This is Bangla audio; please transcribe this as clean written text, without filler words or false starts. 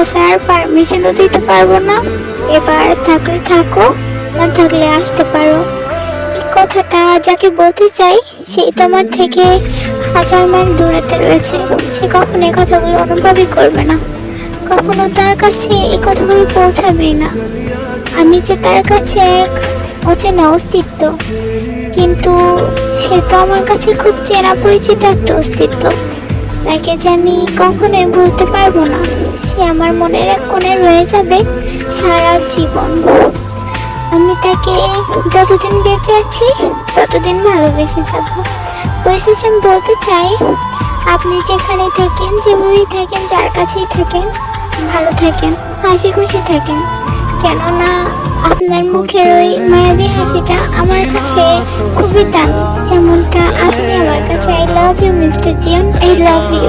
আসার পারমিশনও দিতে পারবো না। এবার থাকলে থাকো, না থাকলে আসতে পারো। এই কথাটা যাকে বলতে চাই সেই তোমার থেকে 1000 মাইল দূরেতে রয়েছে। সে কখনো এই কথাগুলো অনুভবই করবে না, কখনো তার কাছে এই কথাগুলো পৌঁছাবেই না। আমি যে তার কাছে এক অচেনা অস্তিত্ব, কিন্তু সে তো আমার কাছে খুব চেনা পরিচিত একটা অস্তিত্ব। তাকে যে আমি কখনোই ভুলতে পারবো না। সে আমার মনের এক কোণে রয়ে যাবে সারা জীবন। আমি তাকে যতদিন বেঁচে আছি ততদিন ভালোবেসে যাব। পরিশেষে আমি বলতে চাই, আপনি যেখানে থাকেন, যেভাবেই থাকেন, যার কাছেই থাকেন, ভালো থাকেন, হাসি খুশি থাকেন। কেননা আপনার মুখের ওই মায়াবী হাসিটা আমার কাছে খুবই দামি, যেমনটা আপনি আমার কাছে। I love you mister Zion, I love you.